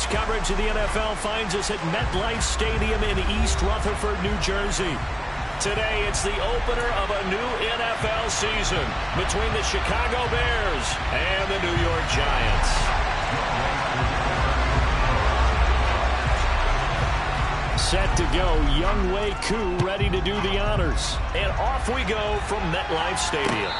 Tonight's coverage of the NFL finds us at MetLife Stadium in East Rutherford, New Jersey. Today, it's the opener of a new NFL season between the Chicago Bears and the New York Giants. Set to go, Younghoe Koo ready to do the honors. And off we go from MetLife Stadium.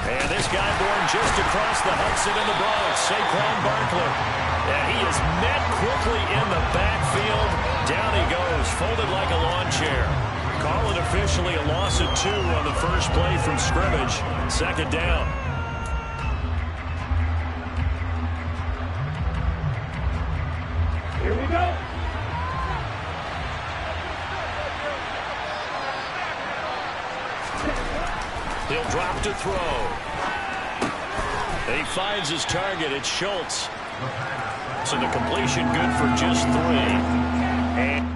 And this guy born just across the Hudson in the Bronx, Saquon Barkley. And he is met quickly in the backfield. Down he goes, folded like a lawn chair. Call it officially a loss of 2 on the first play from scrimmage. Second down. Here we go. He'll drop to throw. He finds his target. It's Schultz. So the completion good for just 3. And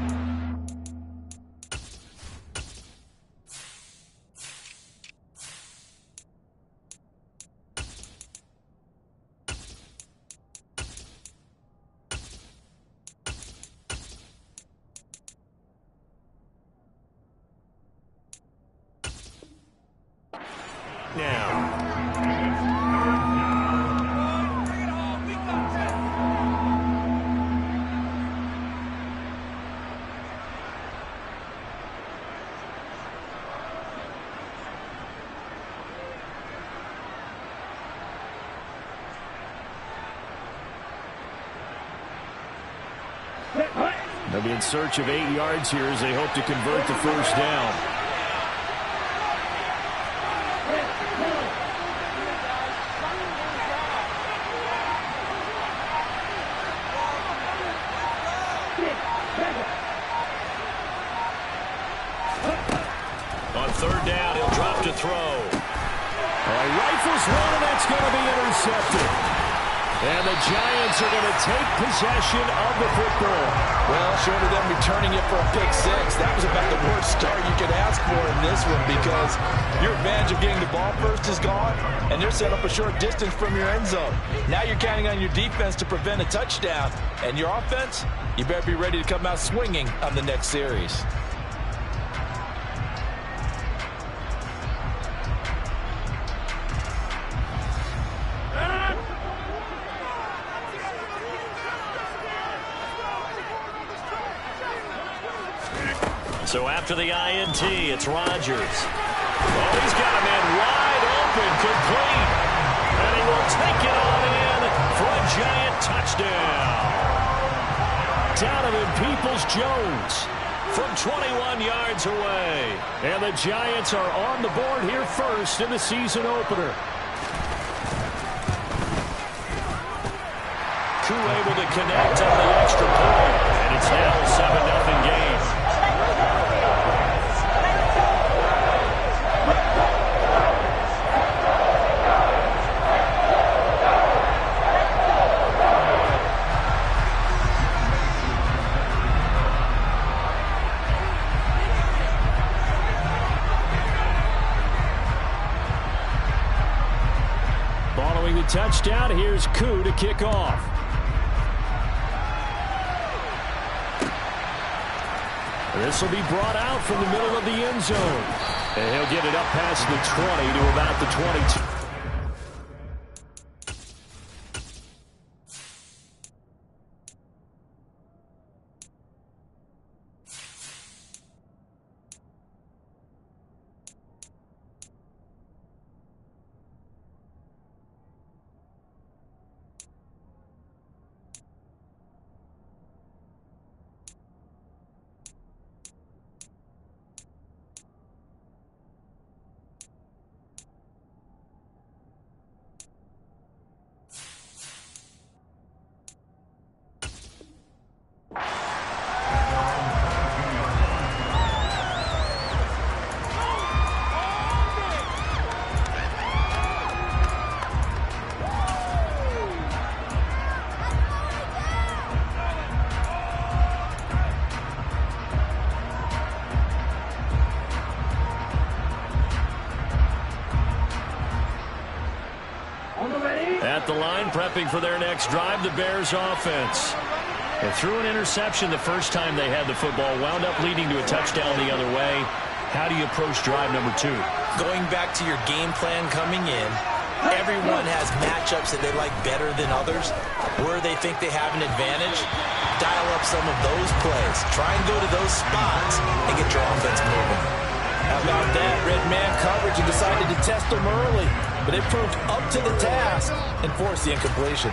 now. They'll be in search of 8 yards here as they hope to convert the first down. On third down, he'll drop to throw. Rifles one, and that's going to be intercepted. And the Giants are going to take possession of the football. Well, short of them returning it for a pick 6, that was about the worst start you could ask for in this one because your advantage of getting the ball first is gone, and they're set up a short distance from your end zone. Now you're counting on your defense to prevent a touchdown, and your offense, you better be ready to come out swinging on the next series. So after the INT, it's Rodgers. Oh, he's got a man wide open, complete. And he will take it on in for a Giant touchdown. Donovan Peoples-Jones from 21 yards away. And the Giants are on the board here first in the season opener. Koo able to connect on the extra point. And it's now a 7-0 game. Following the touchdown, here's Koo to kick off. This will be brought out from the middle of the end zone. And he'll get it up past the 20 to about the 22. at the line, prepping for their next drive, the Bears offense. They threw an interception the first time they had the football, wound up leading to a touchdown the other way. How do you approach drive number 2? Going back to your game plan coming in, everyone has matchups that they like better than others. Where they think they have an advantage, dial up some of those plays. Try and go to those spots and get your offense moving. How about that? Red man coverage and decided to test them early. But they proved up to the task and forced the incompletion.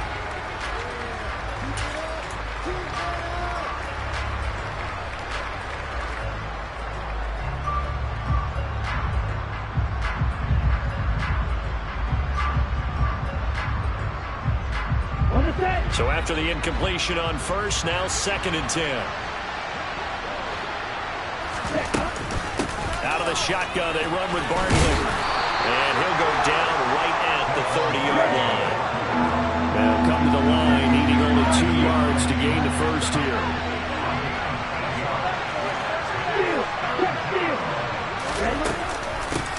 So after the incompletion on first, now 2nd and 10. Out of the shotgun, they run with Barkley. And he'll go down right at the 30-yard line. They'll come to the line, needing only 2 yards to gain the first here.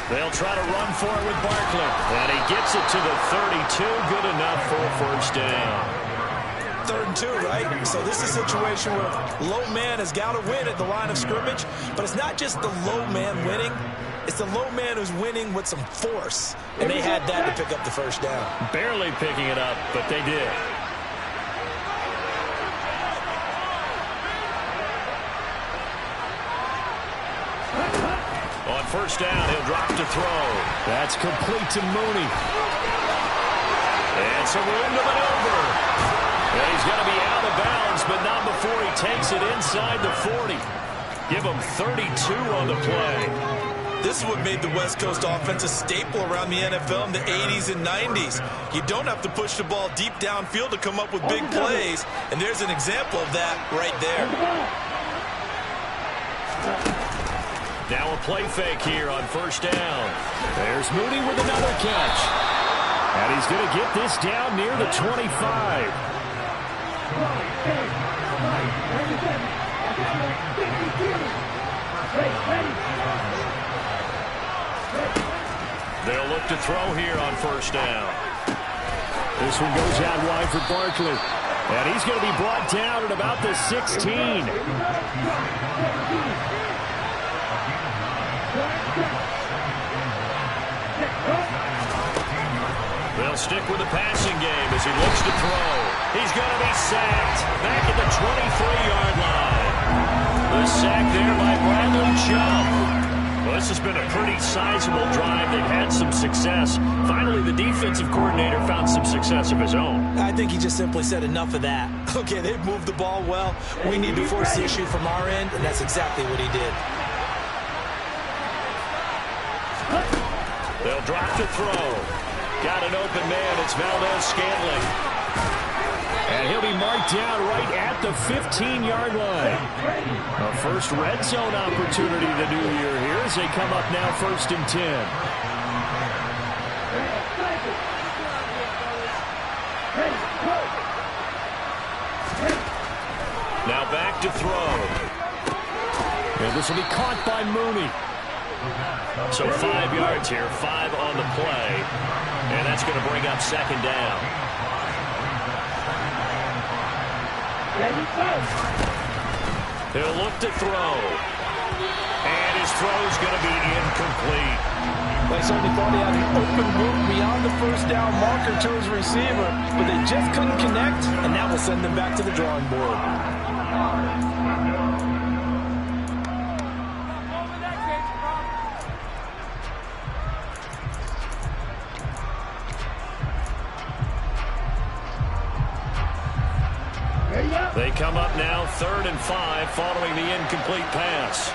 They'll try to run for it with Barkley. And he gets it to the 32. Good enough for a first down. 3rd and 2, right? So this is a situation where low man has got to win at the line of scrimmage, but it's not just the low man winning. It's the low man who's winning with some force, and they had that to pick up the first down. Barely picking it up, but they did. On first down, he'll drop to throw. That's complete to Mooney. And some room to maneuver. And he's going to be out of bounds, but not before he takes it inside the 40. Give him 32 on the play. This is what made the West Coast offense a staple around the NFL in the 80s and 90s. You don't have to push the ball deep downfield to come up with big plays, and there's an example of that right there. Now a play fake here on first down. There's Mooney with another catch. And he's going to get this down near the 25. They'll look to throw here on first down. This one goes out wide for Barkley. And he's going to be brought down at about the 16. They'll stick with the passing game as he looks to throw. He's going to be sacked back at the 23-yard line. The sack there by Bradley Chubb. Well, this has been a pretty sizable drive. They've had some success. Finally, the defensive coordinator found some success of his own. I think he just simply said enough of that. Okay, they've moved the ball well. We need to force the issue from our end, and that's exactly what he did. They'll drop to throw. Got an open man. It's Valdez-Scantling. And he'll be marked down right at the 15-yard line. A first red zone opportunity the new year here as they come up now 1st and 10. Now back to throw. And this will be caught by Mooney. So 5 yards here, 5 on the play. And that's going to bring up 2nd down. He'll look to throw. And his throw's going to be incomplete. They certainly thought he had an open route beyond the first down marker to his receiver, but they just couldn't connect, and that will send them back to the drawing board. They come up now 3rd and 5 following the incomplete pass.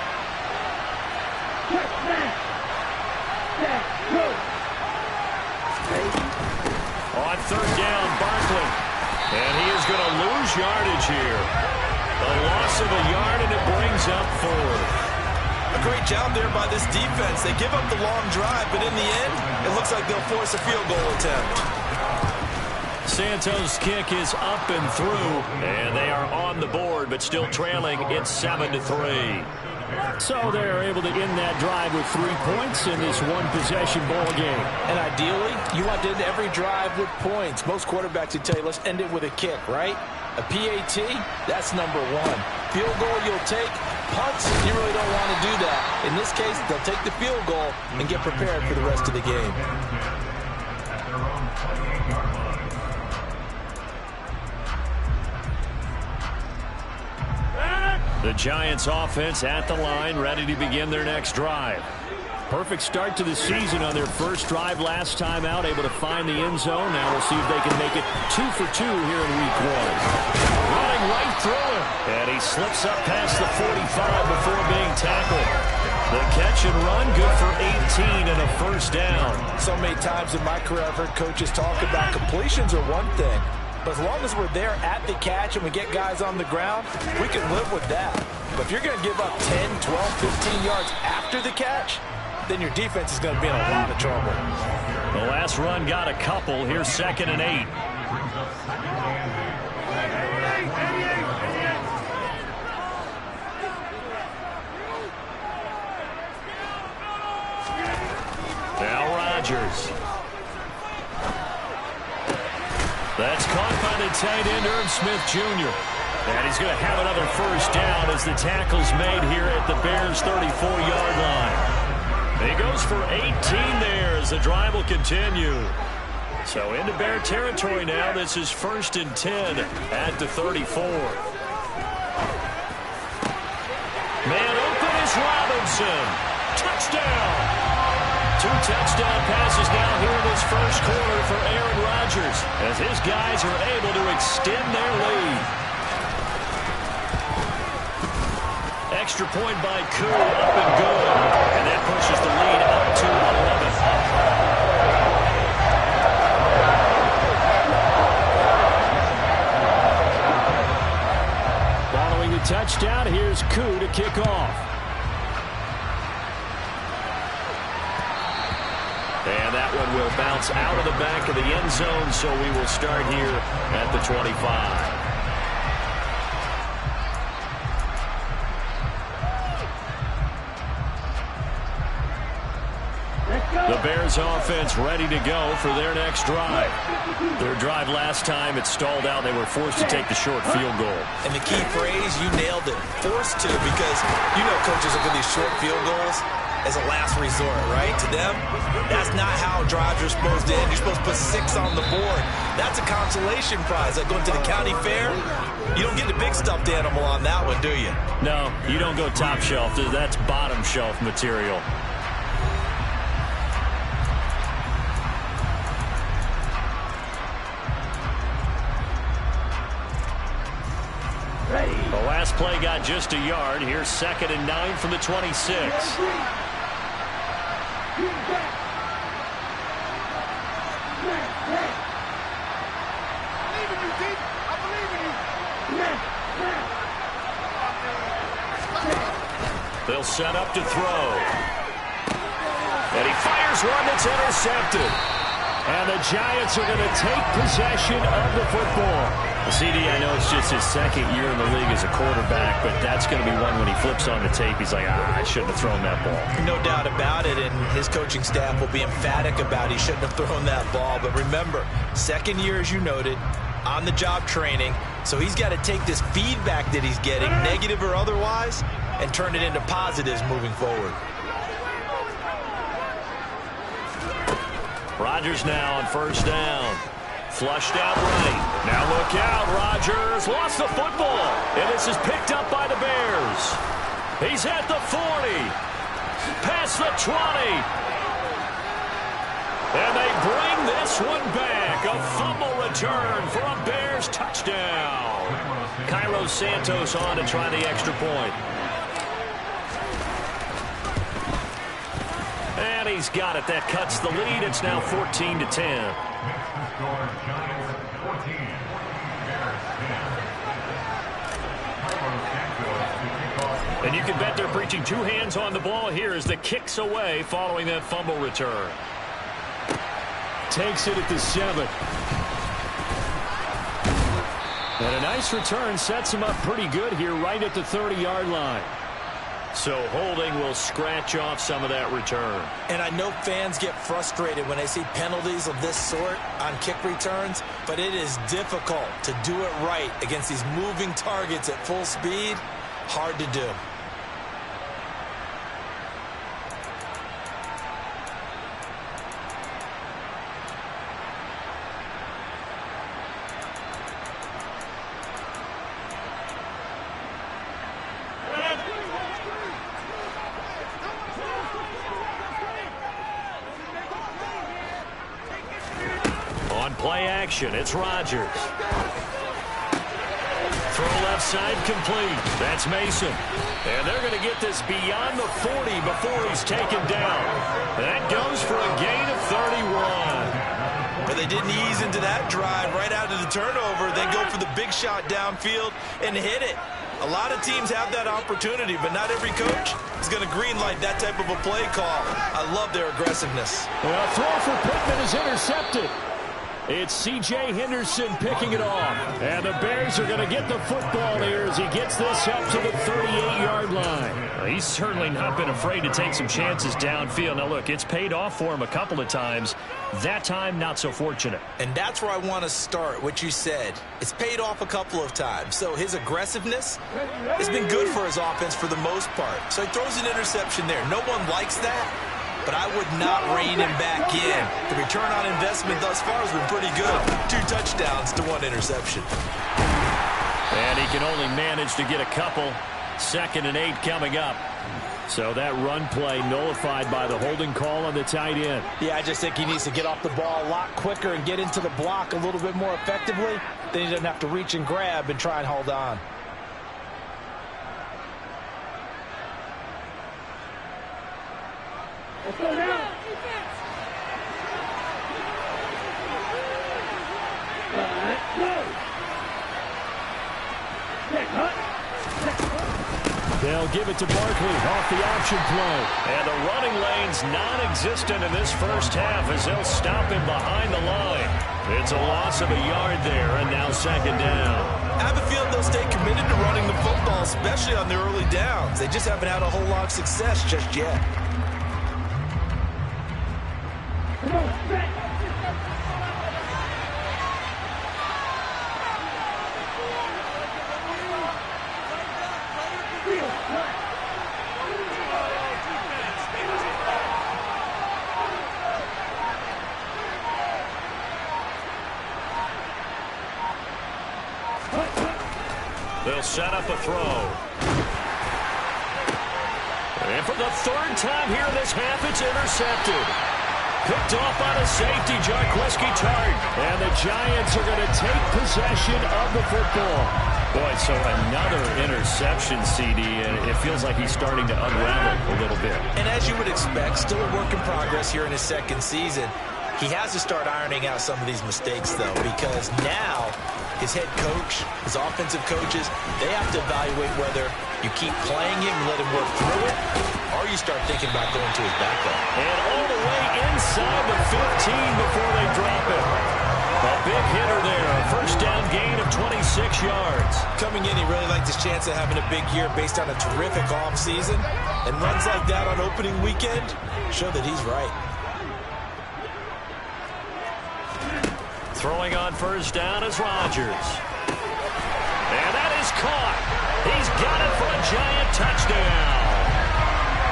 On 3rd down, Barkley. And he is going to lose yardage here. A loss of a yard, and it brings up 4th. A great job there by this defense. They give up the long drive, but in the end, it looks like they'll force a field goal attempt. Santos' kick is up and through, and they are on the board, but still trailing. It's 7-3. So they're able to end that drive with 3 points in this one-possession ball game. And ideally, you want to end every drive with points. Most quarterbacks would tell you, let's end it with a kick, right? A PAT, that's number one. Field goal you'll take. Punts, you really don't want to do that. In this case, they'll take the field goal and get prepared for the rest of the game. The Giants offense at the line, ready to begin their next drive. Perfect start to the season on their first drive last time out, able to find the end zone. Now we'll see if they can make it 2 for 2 here in week 1. Running right through him. And he slips up past the 45 before being tackled. The catch and run, good for 18 and a first down. So many times in my career I've heard coaches talk about completions are one thing. But as long as we're there at the catch and we get guys on the ground, we can live with that. But if you're going to give up 10, 12, 15 yards after the catch, then your defense is going to be in a lot of trouble. The last run got a couple. Here's 2nd and 8. Now Rodgers. That's caught by the tight end, Irv Smith Jr. And he's going to have another first down as the tackle's made here at the Bears' 34-yard line. He goes for 18 there as the drive will continue. So into Bear territory now. This is 1st and 10 at the 34. Man open is Robinson. Touchdown. 2 touchdown passes now here in this first quarter for Aaron Rodgers as his guys are able to extend their lead. Extra point by Koo, up and good. And that pushes the lead up to 11. Following the touchdown, here's Koo to kick off. And that one will bounce out of the back of the end zone, so we will start here at the 25. The Bears offense ready to go for their next drive. Their drive last time, it stalled out. They were forced to take the short field goal. And the key phrase, you nailed it, forced to, because you know coaches look at these short field goals as a last resort, right? To them, that's not how drives are supposed to end. You're supposed to put 6 on the board. That's a consolation prize. Like going to the county fair, you don't get the big stuffed animal on that one, do you? No, you don't go top shelf. That's bottom shelf material. The last play got just a yard. Here's 2nd and 9 from the 26. They'll set up to throw. And he fires one that's intercepted. And the Giants are going to take possession of the football. CD, I know it's just his 2nd year in the league as a quarterback, but that's going to be one when he flips on the tape. He's like, I shouldn't have thrown that ball. No doubt about it, and his coaching staff will be emphatic about he shouldn't have thrown that ball. But remember, 2nd year, as you noted, on-the-job training, so he's got to take this feedback that he's getting, negative or otherwise, and turn it into positives moving forward. Rodgers now on first down. Flushed out right. Now look out. Rodgers lost the football. And this is picked up by the Bears. He's at the 40. Past the 20. And they bring this one back. A fumble return for a Bears touchdown. Cairo Santos on to try the extra point. And he's got it. That cuts the lead. It's now 14-10. And you can bet they're preaching 2 hands on the ball here as the kick's away following that fumble return. Takes it at the 7. And a nice return sets him up pretty good here right at the 30-yard line. So holding will scratch off some of that return. And I know fans get frustrated when they see penalties of this sort on kick returns, but it is difficult to do it right against these moving targets at full speed. Hard to do. Play action. It's Rodgers. Throw left side complete. That's Mason. And they're going to get this beyond the 40 before he's taken down. That goes for a gain of 31. But they didn't ease into that drive right out of the turnover, then go for the big shot downfield and hit it. A lot of teams have that opportunity, but not every coach is going to green light that type of a play call. I love their aggressiveness. Well, throw for Pittman is intercepted. It's C.J. Henderson picking it off. And the Bears are going to get the football here as he gets this up to the 38-yard line. He's certainly not been afraid to take some chances downfield. Now, look, it's paid off for him a couple of times. That time, not so fortunate. And that's where I want to start, what you said. It's paid off a couple of times. So his aggressiveness has been good for his offense for the most part. So he throws an interception there. No one likes that. But I would not rein him back in. The return on investment thus far has been pretty good. 2 touchdowns to 1 interception. And he can only manage to get a couple. 2nd and 8 coming up. So that run play nullified by the holding call on the tight end. Yeah, I just think he needs to get off the ball a lot quicker and get into the block a little bit more effectively. Then he doesn't have to reach and grab and try and hold on. Let's go now. They'll give it to Barkley off the option play. And the running lane's non-existent in this first half as they'll stop him behind the line. It's a loss of a yard there, and now 2nd down. I have a feeling they'll stay committed to running the football, especially on their early downs. They just haven't had a whole lot of success just yet. They'll set up a throw. And for the 3rd time here in this half, it's intercepted. Picked off by the safety, Jarquiski Tart. And the Giants are going to take possession of the football. Boy, so another interception, CD, and it feels like he's starting to unravel a little bit. And as you would expect, still a work in progress here in his 2nd season. He has to start ironing out some of these mistakes, though, because now his head coach, his offensive coaches, they have to evaluate whether you keep playing him and let him work through it, or you start thinking about going to his backup. And all the way inside the 15 before they drop it. A big hitter there, a 1st down gain of 26 yards. Coming in, he really liked his chance of having a big year based on a terrific offseason. And runs like that on opening weekend show that he's right. Throwing on 1st down is Rodgers. And that is caught. He's got it for a Giant touchdown.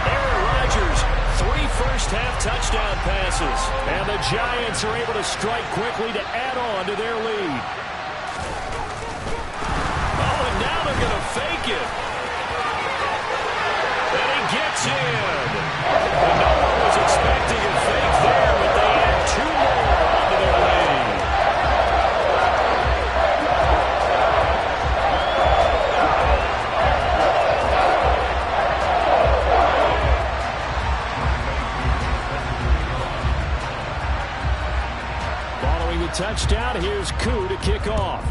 Aaron Rodgers, 3 first-half touchdown passes. And the Giants are able to strike quickly to add on to their lead. Oh, and now they're going to fake it. And he gets in. And no one was expecting a fake there, but they add 2 more onto their lead. Touchdown. Here's Koo to kick off.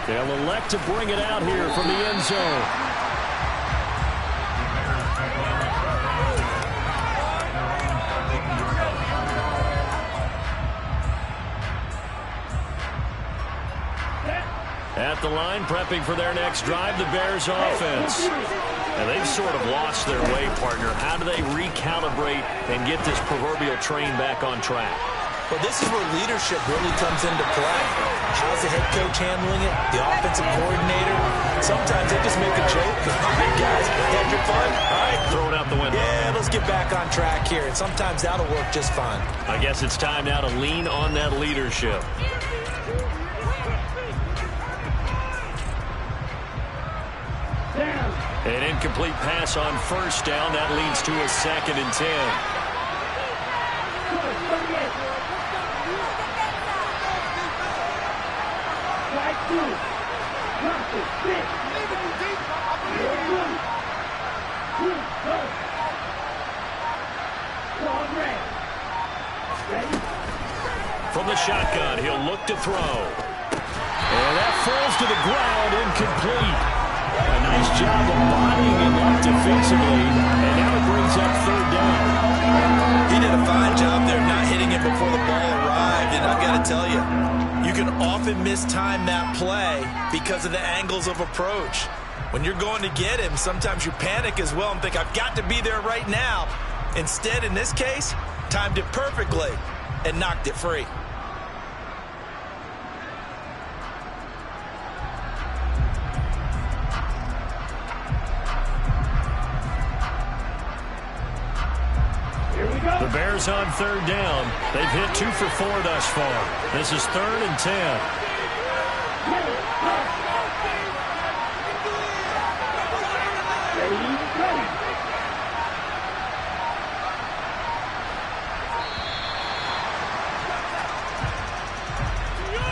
They'll elect to bring it out here from the end zone. At the line, prepping for their next drive, the Bears offense. And they've sort of lost their way, partner. How do they recalibrate and get this proverbial train back on track? Well, this is where leadership really comes into play. How's the head coach handling it? The offensive coordinator? Sometimes they just make a joke. All right, guys, had your fun? All right, throw it out the window. Yeah, let's get back on track here. And sometimes that'll work just fine. I guess it's time now to lean on that leadership. An incomplete pass on first down. That leads to a 2nd and 10. From the shotgun, he'll look to throw. And that falls to the ground, incomplete. A nice job of bodying him up defensively, and now it brings up 3rd down. He did a fine job there not hitting it before the ball arrived, and I've got to tell you, you can often mistime that play because of the angles of approach. When you're going to get him, sometimes you panic as well and think, I've got to be there right now. Instead, in this case, timed it perfectly and knocked it free. The Bears on 3rd down. They've hit 2 for 4 thus far. This is 3rd and 10.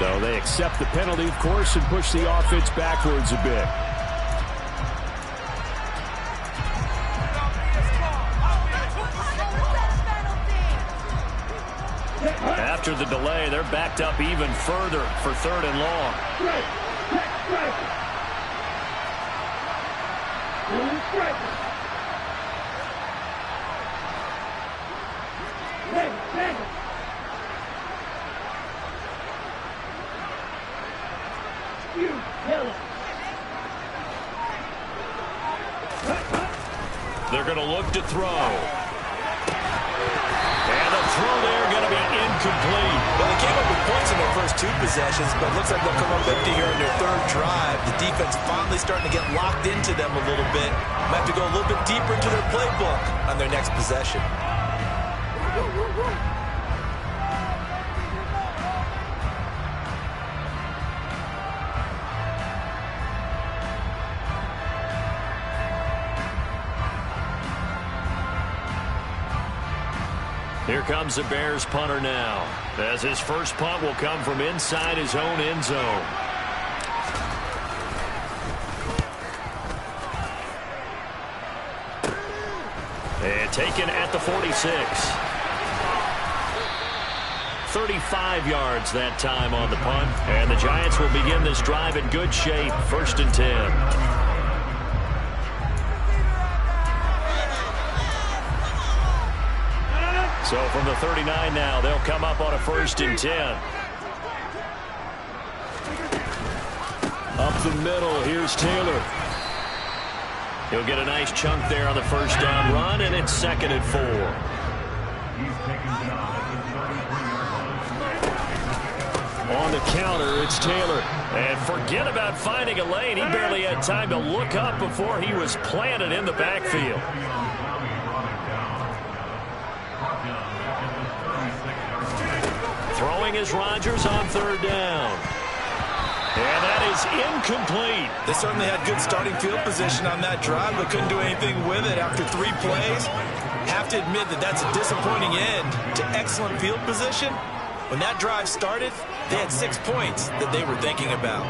So they accept the penalty, of course, and push the offense backwards a bit. After the delay, they're backed up even further for 3rd and long. They're going to look to throw. And the throw there going to be incomplete. Well, they came up with points in their first 2 possessions, but it looks like they'll come up empty here in their 3rd drive. The defense finally starting to get locked into them a little bit. Might have to go a little bit deeper into their playbook on their next possession. Here comes the Bears punter now, as his first punt will come from inside his own end zone. And taken at the 46. 35 yards that time on the punt. And the Giants will begin this drive in good shape. 1st and 10. So from the 39 now, they'll come up on a 1st and 10. Up the middle, here's Taylor. He'll get a nice chunk there on the 1st down run, and it's 2nd and 4. On the counter, it's Taylor. And forget about finding a lane. He barely had time to look up before he was planted in the backfield. Throwing is Rodgers on 3rd down. And that is incomplete. They certainly had good starting field position on that drive, but couldn't do anything with it after 3 plays. Have to admit that that's a disappointing end to excellent field position. When that drive started, they had 6 points that they were thinking about.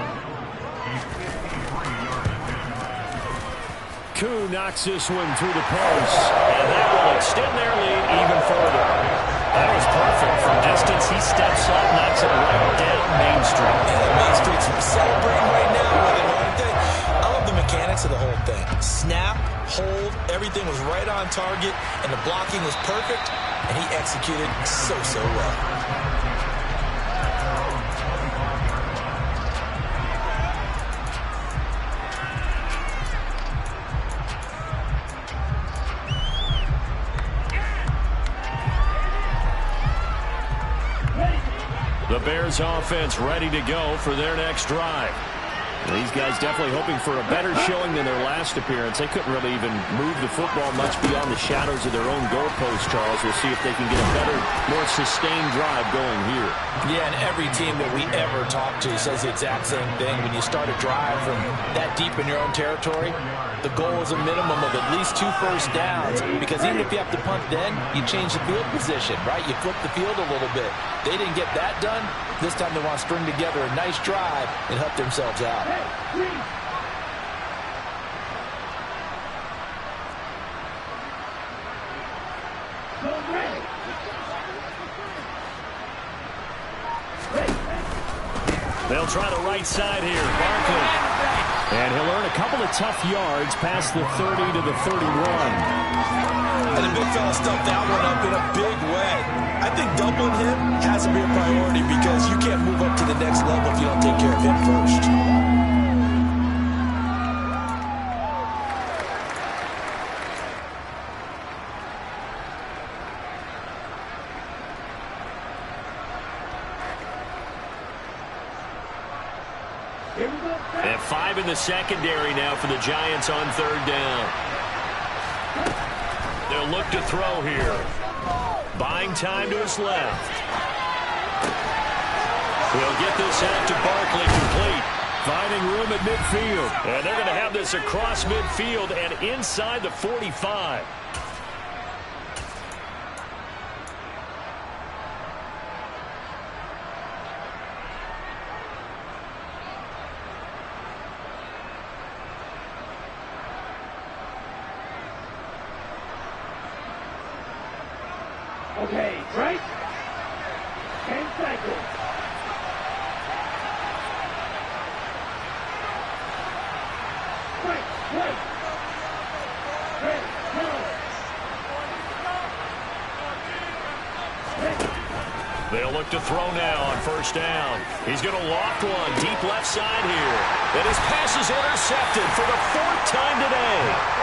Koo knocks this one through the post, and that will extend their lead even further. That was perfect. From distance, he steps up, knocks it right down Main Street. Yeah, Main Street's celebrating right now with it, aren't they? I love the mechanics of the whole thing. Snap, hold, everything was right on target, and the blocking was perfect, and he executed so well. The Bears offense ready to go for their next drive. These guys definitely hoping for a better showing than their last appearance. They couldn't really even move the football much beyond the shadows of their own goalpost, Charles. We'll see if they can get a better, more sustained drive going here. Yeah, and every team that we ever talk to says the exact same thing. When you start a drive from that deep in your own territory, the goal is a minimum of at least 2 first downs, because even if you have to punt then, you change the field position, right? You flip the field a little bit. They didn't get that done. This time they want to string together a nice drive and help themselves out. They'll try the right side here. Barkley. And he'll earn a couple of tough yards past the 30 to the 31. And the big fella stuffed that one up in a big way. I think doubling him has to be a priority, because you can't move up to the next level if you don't take care of him first. And 5 in the secondary now for the Giants on 3rd down. They'll look to throw here. Buying time to his left. He'll get this out to Barkley, complete. Finding room at midfield. And they're going to have this across midfield and inside the 45. Okay, right? 10 seconds. Right, right. Ready, go. Ready. They'll look to throw now on 1st down. He's going to loft one deep left side here. And his pass is intercepted for the 4th time today.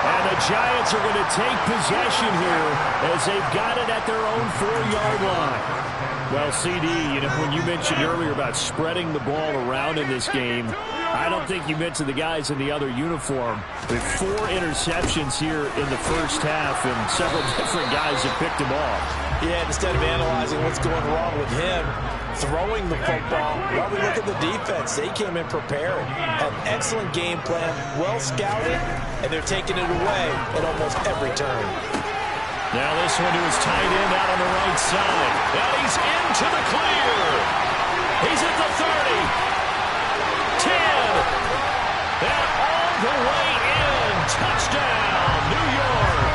And the Giants are going to take possession here as they've got it at their own 4-yard line. Well, CD, when you mentioned earlier about spreading the ball around in this game, I don't think you mentioned the guys in the other uniform. With 4 interceptions here in the first half, and several different guys have picked him off. Yeah, instead of analyzing what's going wrong with him throwing the football, well, we look at the defense. They came in prepared, had an excellent game plan, well scouted, and they're taking it away at almost every turn. Now this one to his tight end out on the right side. And he's into the clear. He's at the 30. 10. And all the way in. Touchdown, New York.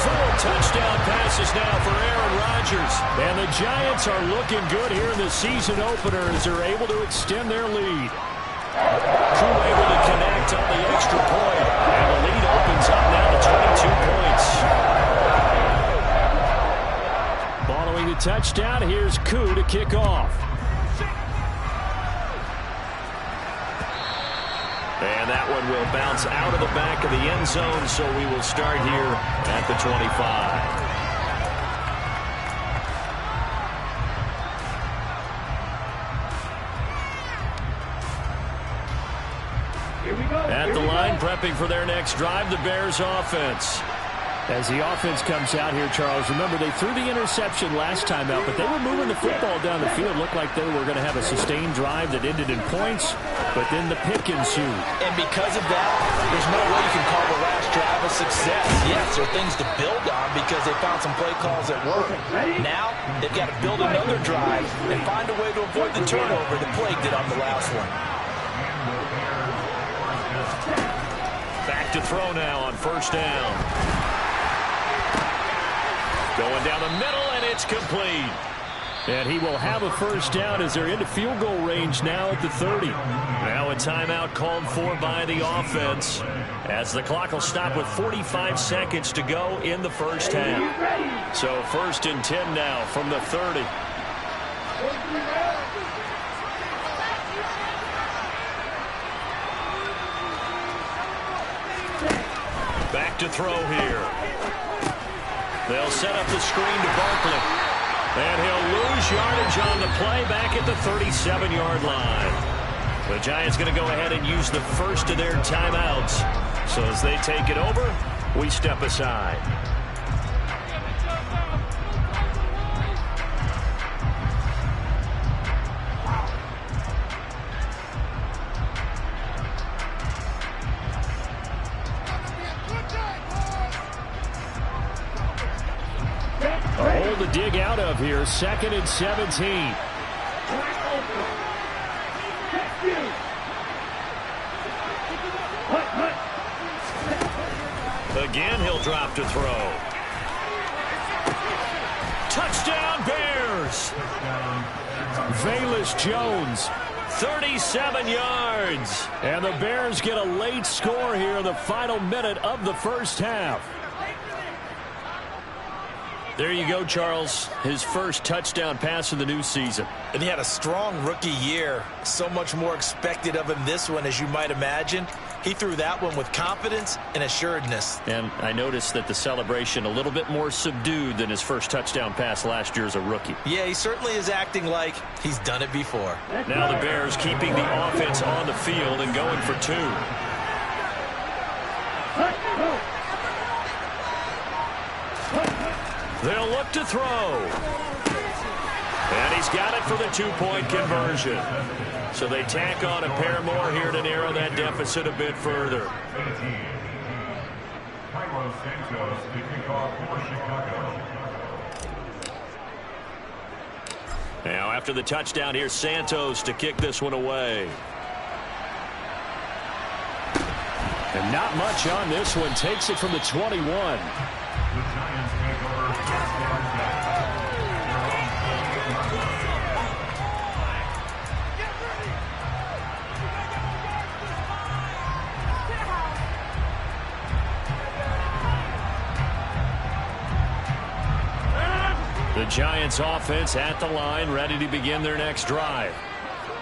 4 touchdown passes now for Aaron Rodgers. And the Giants are looking good here in the season opener as they're able to extend their lead. Crew able to connect on the extra point. And the lead opens up now to 22 points. Following the touchdown, here's Koo to kick off. And that one will bounce out of the back of the end zone, so we will start here at the 25. At the line, prepping for their next drive, the Bears offense. As the offense comes out here, Charles, remember they threw the interception last time out, but they were moving the football down the field. Looked like they were going to have a sustained drive that ended in points, but then the pick ensued. And because of that, there's no way you can call the last drive a success. Yes, there are things to build on because they found some play calls that work. Now, they've got to build another drive and find a way to avoid the turnover that plagued it on the last one. Back to throw now on 1st down. Going down the middle, and it's complete. And he will have a 1st down as they're into field goal range now at the 30. Now a timeout called for by the offense as the clock will stop with 45 seconds to go in the first half. So 1st and 10 now from the 30. Back to throw here. They'll set up the screen to Barkley. And he'll lose yardage on the play back at the 37-yard line. The Giants going to go ahead and use the first of their timeouts. So as they take it over, we step aside. To dig out of here, 2nd and 17. Again, he'll drop to throw. Touchdown, Bears! Velus Jones, 37 yards. And the Bears get a late score here in the final minute of the first half. There you go, Charles. His first touchdown pass of the new season. And he had a strong rookie year. So much more expected of him this one, as you might imagine. He threw that one with confidence and assuredness. And I noticed that the celebration a little bit more subdued than his first touchdown pass last year as a rookie. Yeah, he certainly is acting like he's done it before. Now the Bears keeping the offense on the field and going for 2. They'll look to throw. And he's got it for the 2-point conversion. So they tack on a pair more here to narrow that deficit a bit further. Now after the touchdown, here's Santos to kick this one away. And not much on this one. Takes it from the 21. The Giants offense at the line, ready to begin their next drive.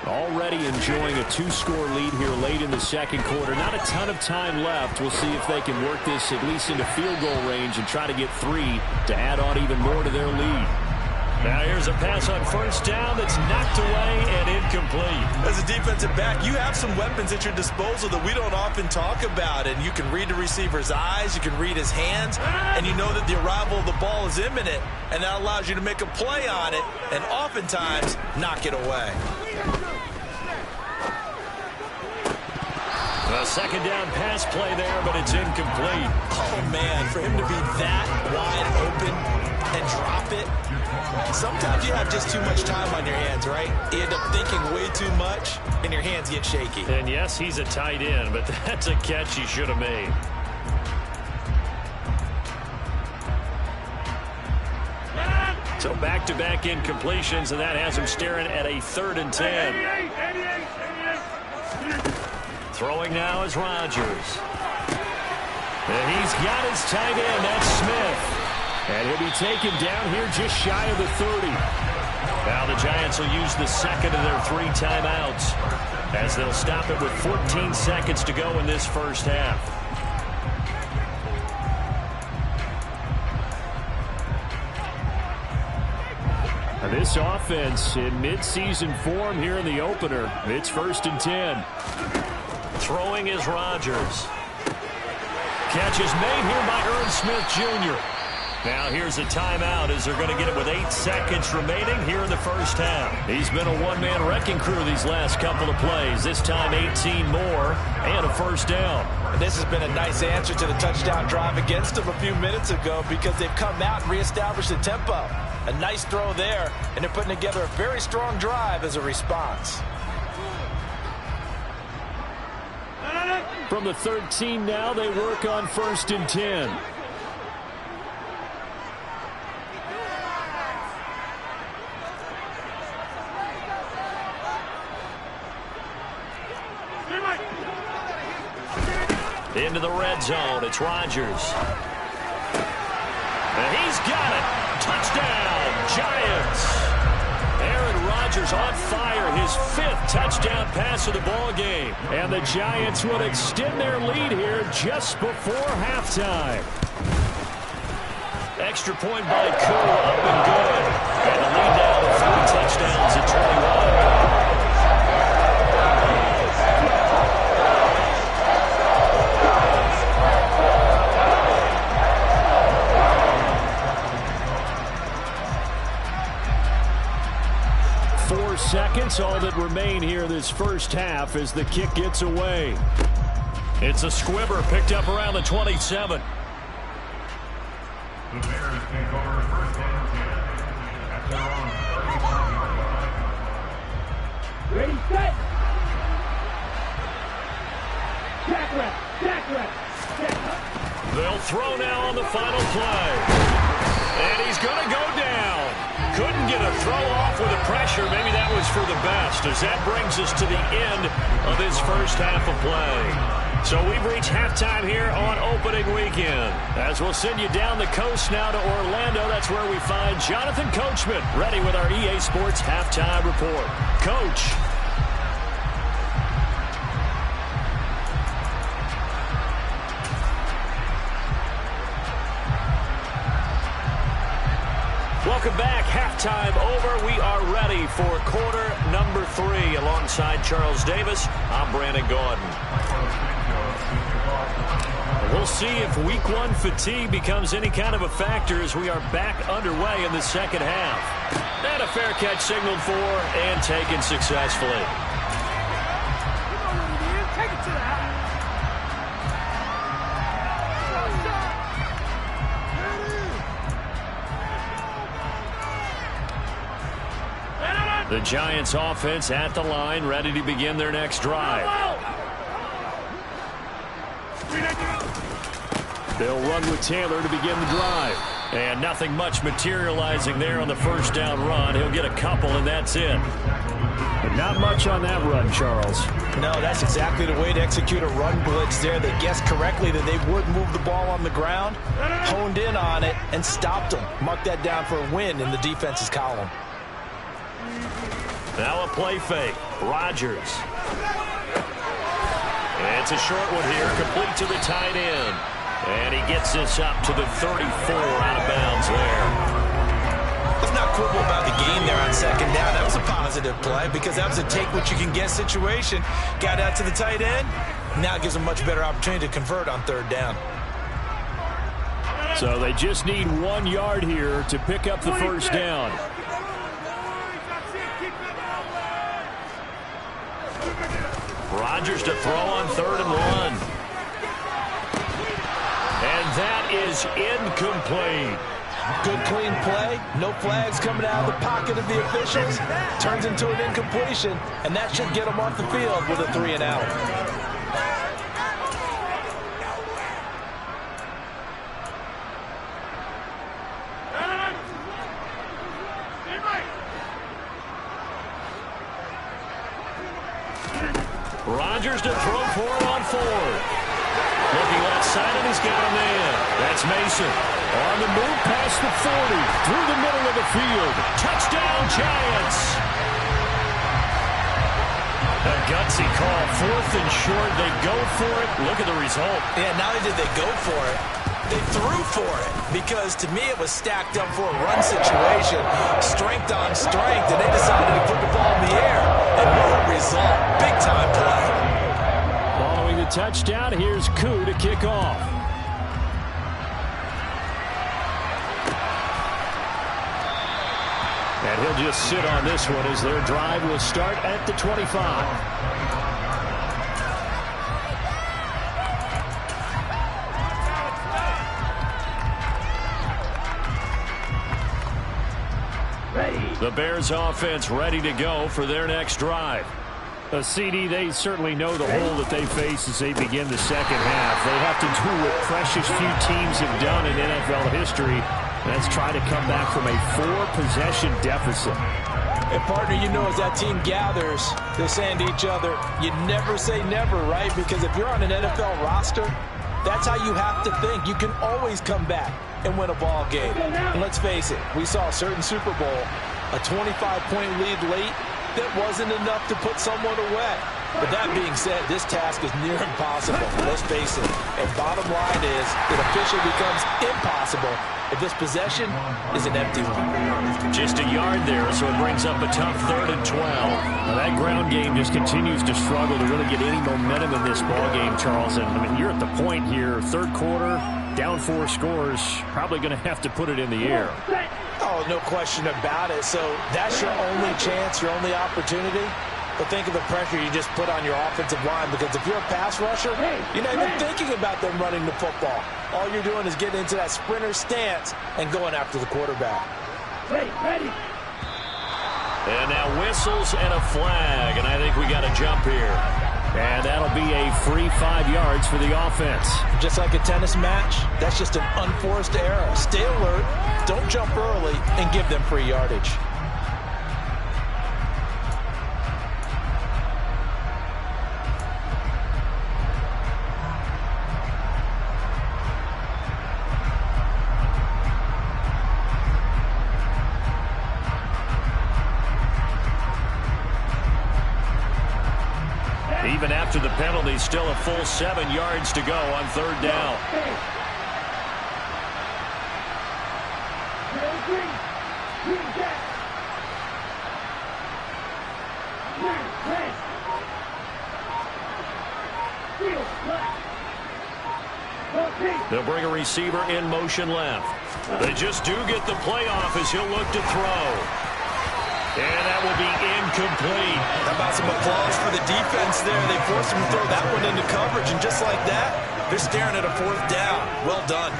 Already enjoying a 2-score lead here late in the second quarter. Not a ton of time left. We'll see if they can work this at least into field goal range and try to get 3 to add on even more to their lead. Now here's a pass on first down that's knocked away and incomplete. As a defensive back, you have some weapons at your disposal that we don't often talk about. And you can read the receiver's eyes, you can read his hands, and you know that the arrival of the ball is imminent. And that allows you to make a play on it and oftentimes knock it away. A second down pass play there, but it's incomplete. Oh, man, for him to be that wide open and drop it. Sometimes you have just too much time on your hands, right? You end up thinking way too much, and your hands get shaky. And yes, he's a tight end, but that's a catch he should have made. So back-to-back incompletions, and that has him staring at a 3rd and 10. Throwing now is Rodgers. And he's got his tight end, that's Smith. And he'll be taken down here just shy of the 30. Now the Giants will use the second of their 3 timeouts as they'll stop it with 14 seconds to go in this first half. This offense in midseason form here in the opener. It's 1st and 10. Throwing is Rodgers. Catch is made here by Irv Smith Jr. Now here's a timeout as they're going to get it with 8 seconds remaining here in the first half. He's been a one-man wrecking crew these last couple of plays. This time 18 more and a first down. And this has been a nice answer to the touchdown drive against them a few minutes ago because they've come out and reestablished the tempo. A nice throw there, and they're putting together a very strong drive as a response. From the 13 now, they work on 1st and 10. Into the red zone, it's Rodgers. And he's got it. Touchdown, Giants. Aaron Rodgers on fire, his 5th touchdown pass of the ball game. And the Giants would extend their lead here just before halftime. Extra point by Koo, up and good. And the lead now to 3 touchdowns at 21. 4 seconds, all that remain here this first half as the kick gets away. It's a squibber picked up around the 27. The Bears take over first down at their own 30. Ready, set. Jack rep. They'll throw now on the final play. And he's going to go down. Couldn't get a throw off with the pressure. Maybe that was for the best, as that brings us to the end of this first half of play. So we've reached halftime here on opening weekend. As we'll send you down the coast now to Orlando, that's where we find Jonathan Coachman, ready with our EA Sports halftime report. Coach. Welcome back. Halftime over. We are ready for quarter number 3. Alongside Charles Davis, I'm Brandon Gaudin. We'll see if week 1 fatigue becomes any kind of a factor as we are back underway in the second half. And a fair catch signaled for and taken successfully. Take it to the house. The Giants offense at the line, ready to begin their next drive. They'll run with Taylor to begin the drive. And nothing much materializing there on the first down run. He'll get a couple, and that's it. But not much on that run, Charles. No, that's exactly the way to execute a run blitz there. They guessed correctly that they would move the ball on the ground, honed in on it, and stopped them. Mark that down for a win in the defense's column. Now a play fake. Rodgers. It's a short one here, complete to the tight end. And he gets this up to the 34, out of bounds there. Let's not quibble about the game there on second down. That was a positive play because that was a take-what-you-can-get situation. Got out to the tight end. Now it gives them a much better opportunity to convert on third down. So they just need 1 yard here to pick up the first down. Rodgers to throw on 3rd and 1. And that is incomplete. Good clean play. No flags coming out of the pocket of the officials. Turns into an incompletion, and that should get them off the field with a 3 and out. Rodgers to throw for it on 4th. Looking left side, and he's got a man. That's Mason. On the move past the 40. Through the middle of the field. Touchdown, Giants. A gutsy call. 4th and short. They go for it. Look at the result. Yeah, not only did they go for it, they threw for it. Because to me, it was stacked up for a run situation. Strength on strength, and they decided to put the ball in the air. And what a result. Big-time play. Following the touchdown, here's Koo to kick off. And he'll just sit on this one as their drive will start at the 25. The Bears offense ready to go for their next drive. CD, they certainly know the hole that they face as they begin the second half. They have to do what precious few teams have done in NFL history. That's try to come back from a 4-possession deficit. And partner, you know, as that team gathers, they're saying to each other, you never say never, right? Because if you're on an NFL roster, that's how you have to think. You can always come back and win a ball game. And let's face it, we saw a certain Super Bowl, a 25-point lead late, that wasn't enough to put someone away. But that being said, this task is near impossible. Let's face it. And bottom line is, it officially becomes impossible if this possession is an empty one. Just a yard there, so it brings up a tough 3rd and 12. Now, that ground game just continues to struggle to really get any momentum in this ball game, Charles. And, I mean, you're at the point here, 3rd quarter, down 4 scores, probably going to have to put it in the air. Oh, no question about it. So that's your only chance, your only opportunity. But think of the pressure you just put on your offensive line, because if you're a pass rusher, you're not even thinking about them running the football. All you're doing is getting into that sprinter stance and going after the quarterback. Ready. And now whistles and a flag, and I think we got a jump here. And that'll be a free 5 yards for the offense. Just like a tennis match, that's just an unforced error. Stay alert, don't jump early, and give them free yardage. Even after the penalty, still a full 7 yards to go on 3rd down. They'll bring a receiver in motion left. They just do get the playoff as he'll look to throw. And that will be incomplete. How about some applause for the defense there? They forced him to throw that one into coverage, and just like that, they're staring at a 4th down. Well done.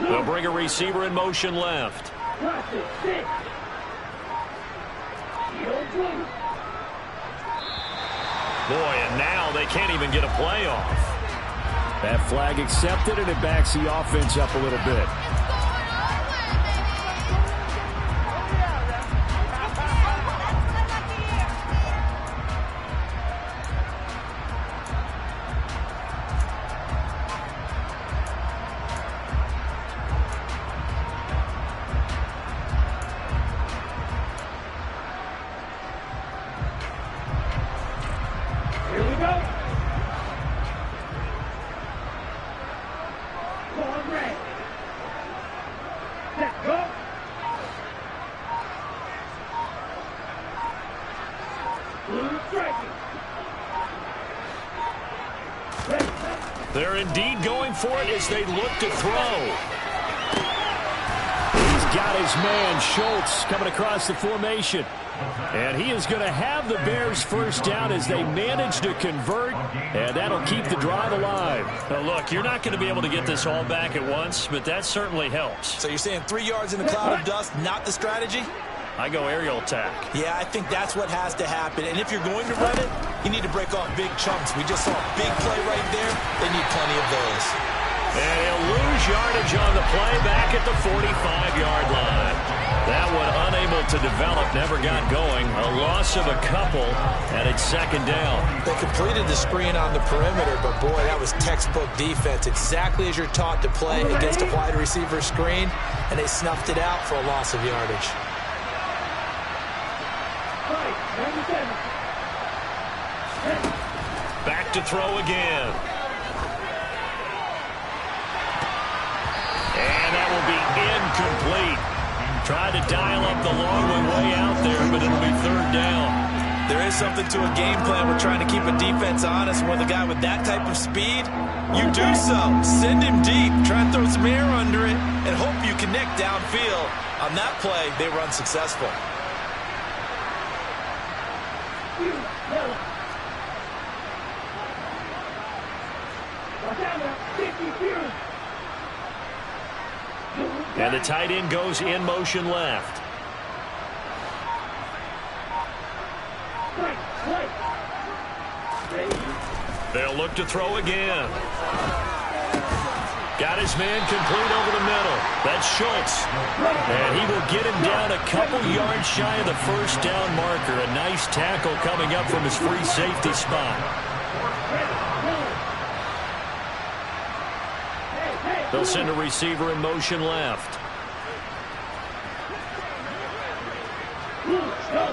They'll bring a receiver in motion left. Boy, and now they can't even get a playoff. That flag accepted, and it backs the offense up a little bit. They're indeed going for it as they look to throw. He's got his man, Schultz, coming across the formation. And he is going to have the Bears first down as they manage to convert, and that'll keep the drive alive. Now, look, you're not going to be able to get this all back at once, but that certainly helps. So you're saying 3 yards in a cloud of dust, not the strategy? I go aerial attack. Yeah, I think that's what has to happen. And if you're going to run it, you need to break off big chunks. We just saw a big play right there. They need plenty of those. And he'll lose yardage on the play back at the 45-yard line. That one unable to develop, never got going. A loss of a couple, and it's 2nd down. They completed the screen on the perimeter, but boy, that was textbook defense. Exactly as you're taught to play against a wide receiver screen, and they snuffed it out for a loss of yardage. Back to throw again. And that will be incomplete. Tried to dial up the long one way out there, but it'll be 3rd down. There is something to a game plan with trying to keep a defense honest. With a guy with that type of speed, you do so. Send him deep. Try and throw some air under it and hope you connect downfield. On that play, they were unsuccessful. And the tight end goes in motion left. They'll look to throw again. Got his man complete over the middle. That's Schultz. And he will get him down a couple yards shy of the first down marker. A nice tackle coming up from his free safety spot. They'll send a receiver in motion left.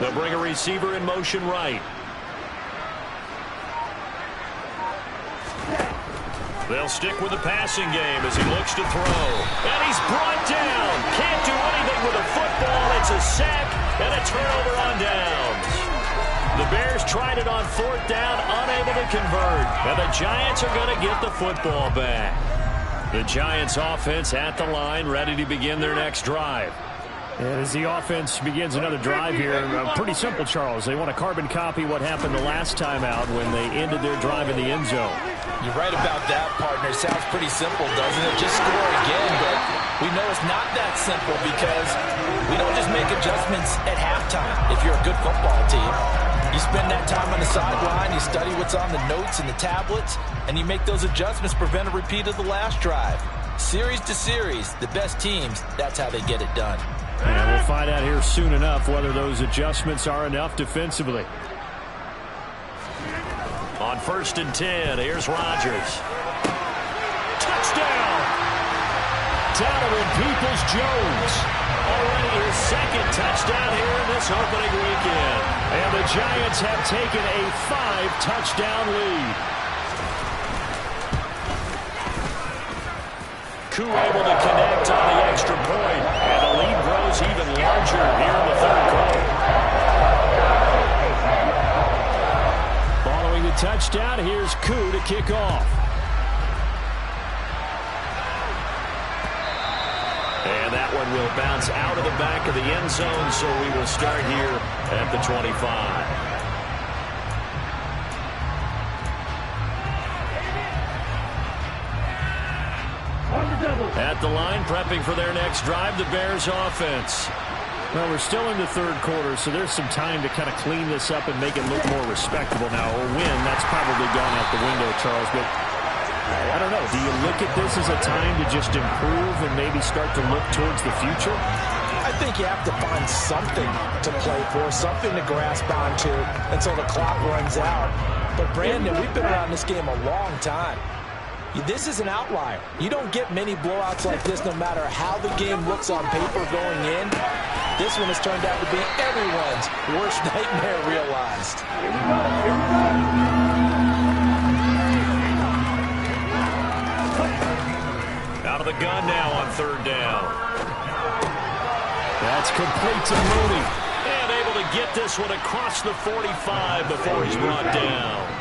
They'll bring a receiver in motion right. They'll stick with the passing game as he looks to throw. And he's brought down. Can't do anything with a football. It's a sack and a turnover on downs. The Bears tried it on 4th down, unable to convert. And the Giants are going to get the football back. The Giants offense at the line, ready to begin their next drive. As the offense begins another drive here, pretty simple, Charles. They want to carbon copy what happened the last time out when they ended their drive in the end zone. You're right about that, partner. Sounds pretty simple, doesn't it? Just score again, but we know it's not that simple because we don't just make adjustments at halftime if you're a good football team. You spend that time on the sideline, you study what's on the notes and the tablets, and you make those adjustments, prevent a repeat of the last drive. Series to series, the best teams, that's how they get it done. And we'll find out here soon enough whether those adjustments are enough defensively. On 1st and 10, here's Rodgers. Touchdown! Donovan Peoples-Jones. Already his second touchdown here in this opening weekend. And the Giants have taken a 5-touchdown lead. Koo able to connect on the extra point. And the lead grows even larger here in the 3rd quarter. Following the touchdown, here's Koo to kick off. And that one will bounce out of the back of the end zone, so we will start here at the 25. At the line, prepping for their next drive, the Bears offense. Well, we're still in the 3rd quarter, so there's some time to kind of clean this up and make it look more respectable now. A win, that's probably gone out the window, Charles, but I don't know. Do you look at this as a time to just improve and maybe start to look towards the future? I think you have to find something to play for, something to grasp onto until the clock runs out. But, Brandon, we've been around this game a long time. This is an outlier. You don't get many blowouts like this no matter how the game looks on paper going in. This one has turned out to be everyone's worst nightmare realized. Out of the gun now on 3rd down. That's complete to Mooney. And able to get this one across the 45 before he's brought down.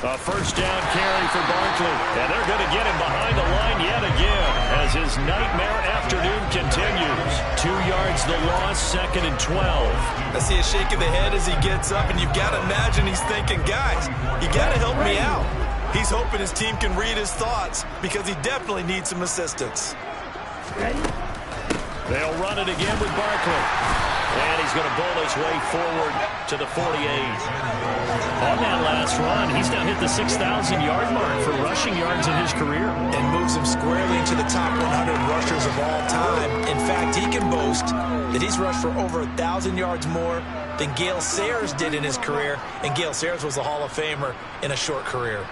A 1st down carry for Barkley. And they're going to get him behind the line yet again as his nightmare afternoon continues. 2 yards the loss, 2nd and 12. I see a shake of the head as he gets up, and you've got to imagine he's thinking, guys, you got to help me out. He's hoping his team can read his thoughts because he definitely needs some assistance. They'll run it again with Barkley. And he's going to bowl his way forward to the 48. On that last run, he's now hit the 6,000-yard mark for rushing yards in his career. And moves him squarely into the top 100 rushers of all time. In fact, he can boast that he's rushed for over 1,000 yards more than Gale Sayers did in his career. And Gale Sayers was a Hall of Famer in a short career.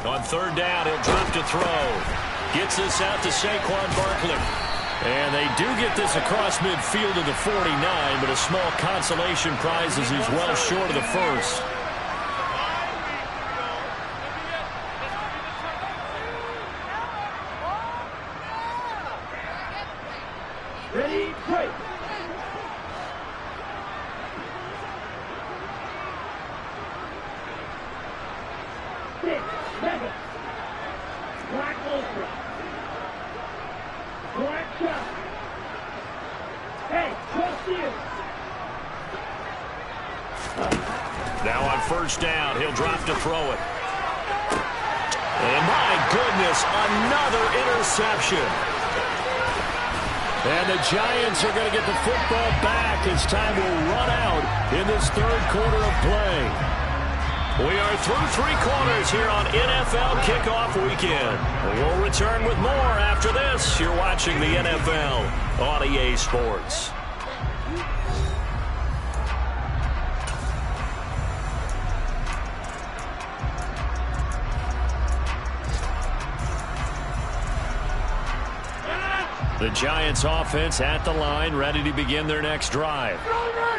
On 3rd down, he'll drop to throw. Gets this out to Saquon Barkley. And they do get this across midfield to the 49, but a small consolation prize as he's well short of the first. Ready, break. first down. He'll drop to throw it. And my goodness, another interception. And the Giants are going to get the football back as time will run out in this third quarter of play. We are through 3 quarters here on NFL Kickoff Weekend. We'll return with more after this. You're watching the NFL on EA Sports. The Giants offense at the line, ready to begin their next drive.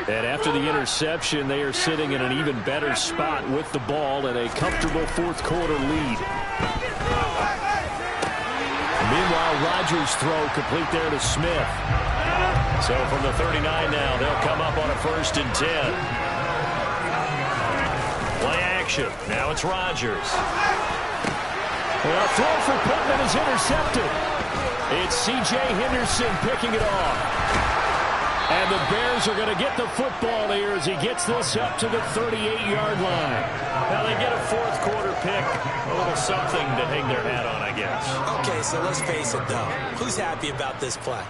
And after the interception, they are sitting in an even better spot with the ball and a comfortable fourth quarter lead. Meanwhile, Rodgers' throw complete there to Smith. So from the 39 now, they'll come up on a 1st and 10. Play action. Now it's Rodgers. Well, a throw for Pittman is intercepted. It's C.J. Henderson picking it off. And the Bears are going to get the football here as he gets this up to the 38-yard line. Now they get a fourth quarter pick. A little something to hang their hat on, I guess. Okay, so let's face it, though. Who's happy about this play?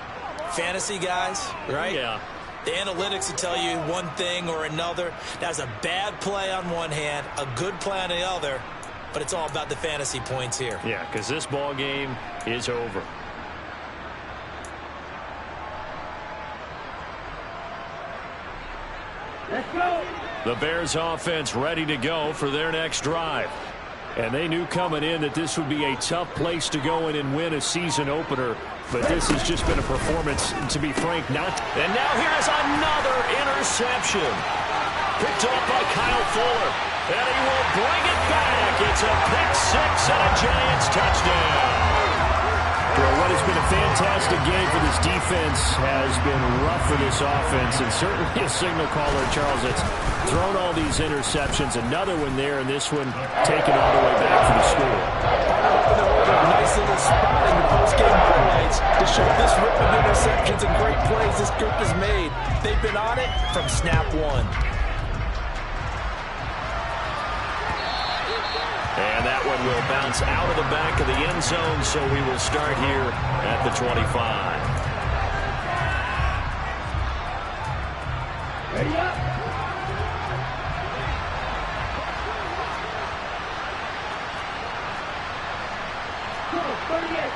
Fantasy guys, right? Yeah. The analytics will tell you one thing or another. That's a bad play on one hand, a good play on the other. But it's all about the fantasy points here. Yeah, because this ball game is over. Let's go. The Bears offense ready to go for their next drive. And they knew coming in that this would be a tough place to go in and win a season opener. But this has just been a performance, to be frank, not. And now here's another interception. Picked up by Kyle Fuller. And he will bring it back. It's a pick 6 and a Giants touchdown. Well, what has been a fantastic game for this defense has been rough for this offense, and certainly a signal caller, Charles, that's thrown all these interceptions. Another one there, and this one taken all the way back for the score. Nice little spot in the post-game highlights to show this rip of interceptions and great plays this group has made. They've been on it from snap one. And that one will bounce out of the back of the end zone, so we will start here at the 25. Ready up. Go, 38.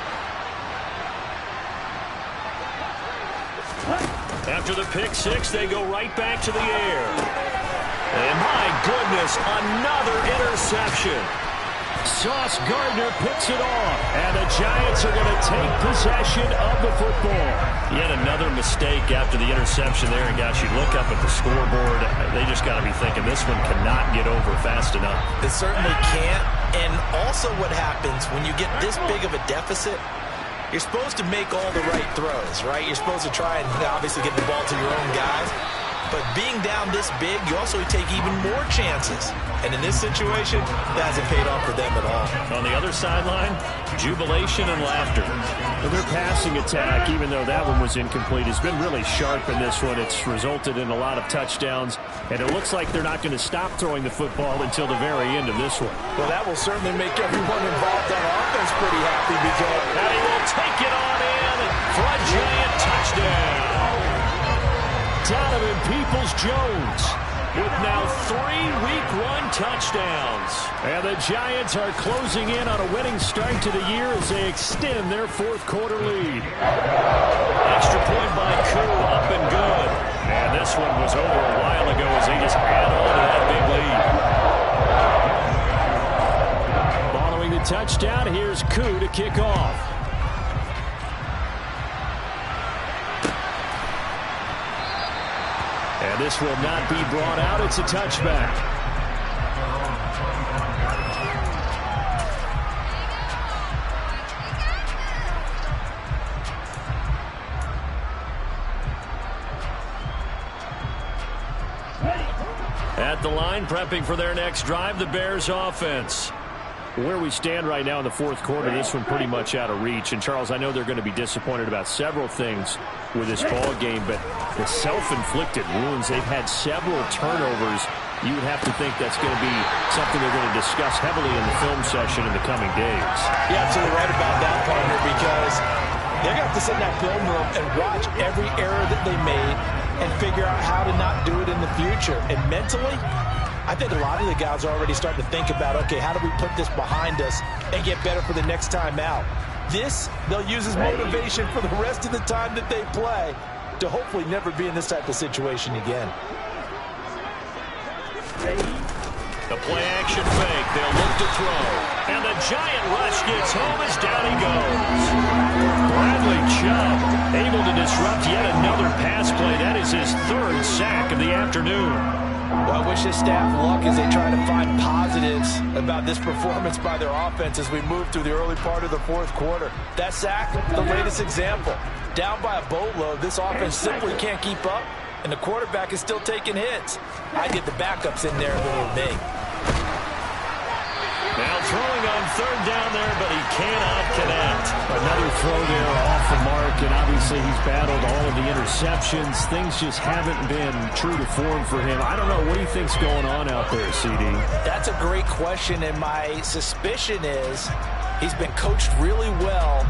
After the pick 6, they go right back to the air. And my goodness, another interception. Sauce Gardner picks it off, and the Giants are going to take possession of the football. Yet another mistake after the interception there, and gosh, you look up at the scoreboard, they just got to be thinking this one cannot get over fast enough. It certainly can't. And also what happens when you get this big of a deficit, you're supposed to make all the right throws, right? You're supposed to try and obviously get the ball to your own guys. But being down this big, you also take even more chances. And in this situation, that hasn't paid off for them at all. On the other sideline, jubilation and laughter. Well, their passing attack, even though that one was incomplete, has been really sharp in this one. It's resulted in a lot of touchdowns, and it looks like they're not going to stop throwing the football until the very end of this one. Well, that will certainly make everyone involved on offense pretty happy because And he will take it on in for a Giant touchdown. Donovan Peoples-Jones with now 3 Week 1 touchdowns. And the Giants are closing in on a winning start to the year as they extend their fourth quarter lead. Extra point by Koo, up and good. And this one was over a while ago as they just add on to that big lead. Following the touchdown, here's Koo to kick off. And this will not be brought out. It's a touchback. At the line, prepping for their next drive, the Bears offense. Where we stand right now in the fourth quarter, this one pretty much out of reach. And, Charles, I know they're going to be disappointed about several things with this ball game, but the self-inflicted wounds, they've had several turnovers. You would have to think that's going to be something they're going to discuss heavily in the film session in the coming days. You're absolutely right about that, partner, because they're going to have to sit in that film room and watch every error that they made and figure out how to not do it in the future. And mentally, I think a lot of the guys are already starting to think about, okay, how do we put this behind us and get better for the next time out? This, they'll use as motivation for the rest of the time that they play to hopefully never be in this type of situation again. The play-action fake. They'll look to throw. And the giant rush gets home as down he goes. Bradley Chubb able to disrupt yet another pass play. That is his third sack of the afternoon. Well, I wish his staff luck as they try to find positives about this performance by their offense as we move through the early part of the fourth quarter. That sack, the latest example. Down by a boatload, this offense simply can't keep up, and the quarterback is still taking hits. I'd get the backups in there if it were me. Now throwing on third down there, but he cannot connect. Another throw there off the mark, and obviously he's battled all of the interceptions. Things just haven't been true to form for him. I don't know. What do you think's going on out there, CD? That's a great question, and my suspicion is he's been coached really well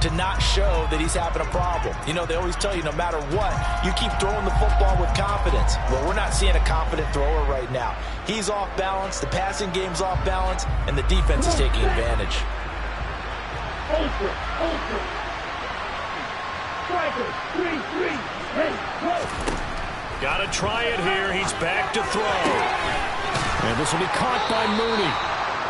to not show that he's having a problem. You know, they always tell you no matter what, you keep throwing the football with confidence. Well, we're not seeing a confident thrower right now. He's off balance, the passing game's off balance, and the defense is taking advantage. Ultra. Striker, 3-3. Hey, go. Got to try it here. He's back to throw. And this will be caught by Mooney.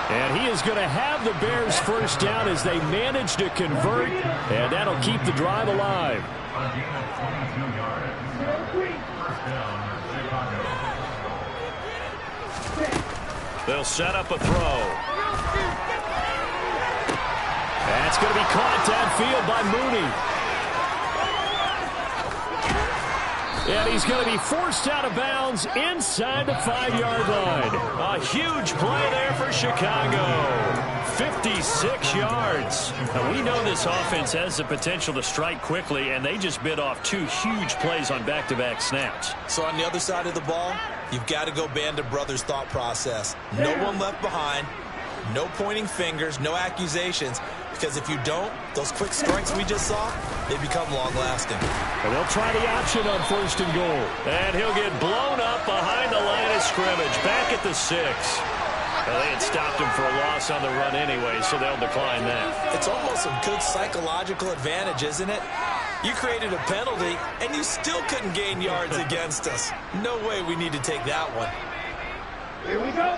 And he is going to have the Bears first down as they manage to convert, and that'll keep the drive alive. They'll set up a throw. That's going to be caught downfield by Mooney. And he's going to be forced out of bounds inside the 5-yard line. A huge play there for Chicago. 56 yards. Now, we know this offense has the potential to strike quickly, and they just bit off two huge plays on back-to-back snaps. So on the other side of the ball, you've got to go Band of Brothers thought process. No one left behind. No pointing fingers, no accusations, because if you don't, those quick strikes we just saw, they become long-lasting. And they'll try the option on first and goal. And he'll get blown up behind the line of scrimmage, back at the 6. Well, they had stopped him for a loss on the run anyway, so they'll decline that. It's almost a good psychological advantage, isn't it? You created a penalty, and you still couldn't gain yards against us. No way we need to take that one. Here we go.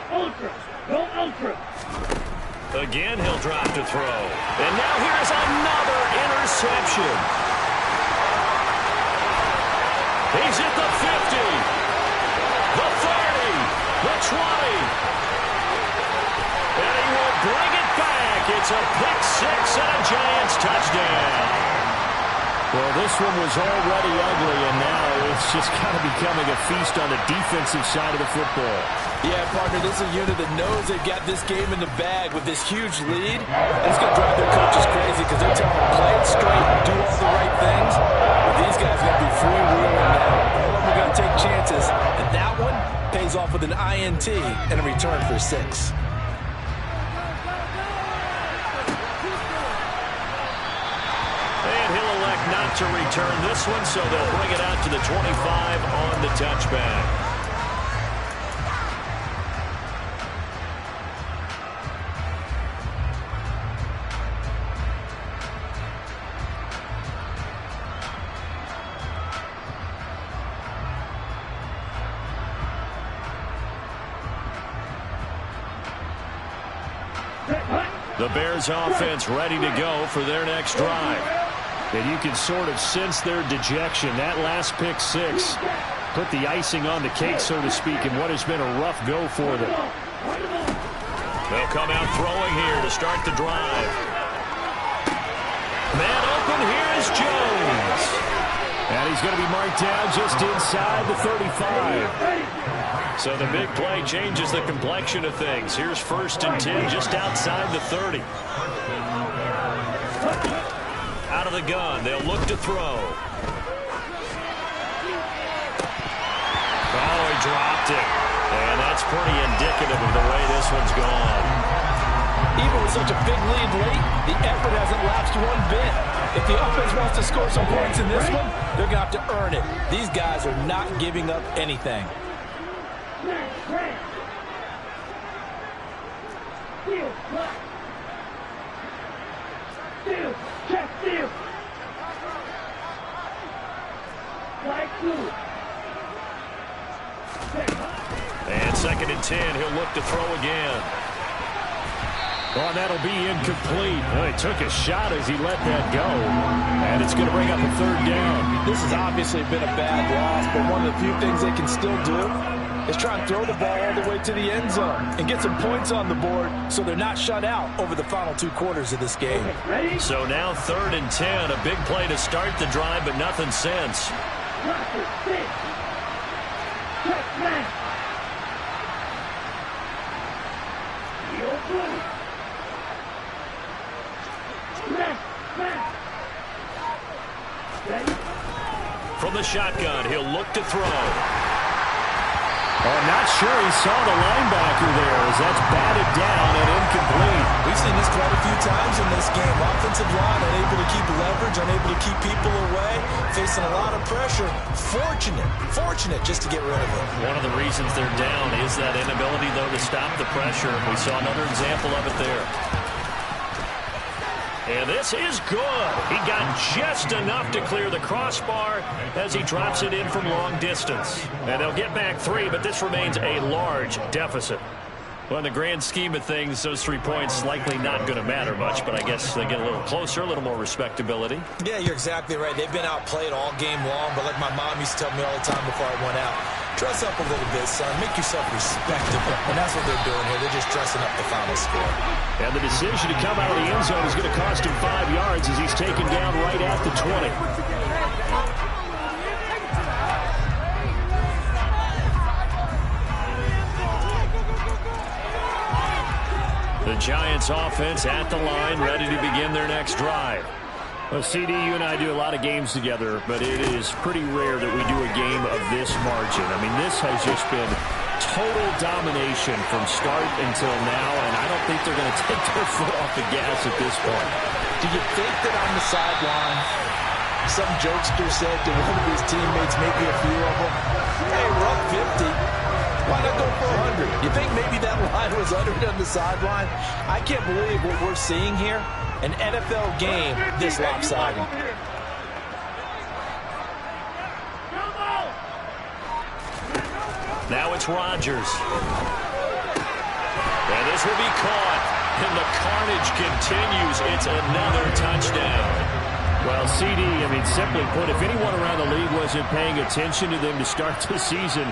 Ultra. Go ultra. Again, he'll drop to throw. And now here's another interception. He's at the 50, the 30, the 20. And he will bring it back. It's a pick 6 and a Giants touchdown. Well, this one was already ugly, and now it's just kind of becoming a feast on the defensive side of the football. Yeah, partner, this is a unit that knows they've got this game in the bag with this huge lead. And it's going to drive their coaches crazy because they're telling them play it straight, do all the right things. But these guys are going to be freewheeling now. All of them are going to take chances. And that one pays off with an INT and a return for 6. And he'll elect not to return this one, so they'll bring it out to the 25 on the touchback. The Bears offense ready to go for their next drive. And you can sort of sense their dejection. That last pick 6 put the icing on the cake, so to speak, in what has been a rough go for them. They'll come out throwing here to start the drive. Man open, here is Jones. And he's going to be marked down just inside the 35. So the big play changes the complexion of things. Here's 1st and 10 just outside the 30. Out of the gun. They'll look to throw. Oh, he dropped it. And that's pretty indicative of the way this one's gone. Even with such a big lead late, the effort hasn't lapsed one bit. If the offense wants to score some points in this one, they're going to have to earn it. These guys are not giving up anything. Check, steal. Like two. And 2nd and 10, he'll look to throw again. Oh, that'll be incomplete. Well, he took a shot as he let that go. And it's going to bring up a 3rd down. This has obviously been a bad loss, but one of the few things they can still do is try and throw the ball all the way to the end zone and get some points on the board so they're not shut out over the final 2 quarters of this game. So now 3rd and 10, a big play to start the drive, but nothing since. From the shotgun, he'll look to throw. Oh, I'm not sure he saw the linebacker there as that's batted down and incomplete. We've seen this quite a few times in this game. Offensive line unable to keep leverage, unable to keep people away, facing a lot of pressure. Fortunate just to get rid of it. One of the reasons they're down is that inability, though, to stop the pressure. We saw another example of it there. And this is good. He got just enough to clear the crossbar as he drops it in from long distance. And they'll get back 3, but this remains a large deficit. Well, in the grand scheme of things, those 3 points likely not going to matter much, but I guess they get a little closer, a little more respectability. Yeah, you're exactly right. They've been outplayed all game long, but like my mom used to tell me all the time before I went out, dress up a little bit, son. Make yourself respectable. And that's what they're doing here. They're just dressing up the final score. And the decision to come out of the end zone is going to cost him 5 yards as he's taken down right at the 20. The Giants offense at the line, ready to begin their next drive. Well, CD, you and I do a lot of games together, but it is pretty rare that we do a game of this margin. I mean, this has just been total domination from start until now, and I don't think they're going to take their foot off the gas at this point. Do you think that on the sideline, some jokester said to one of his teammates, maybe a few of them, hey, we're up 50. Why not go for 100? You think maybe that line was uttered on the sideline? I can't believe what we're seeing here. An NFL game this lopsided. Now it's Rodgers. And this will be caught. And the carnage continues. It's another touchdown. Well, CD, I mean, simply put, if anyone around the league wasn't paying attention to them to start the season,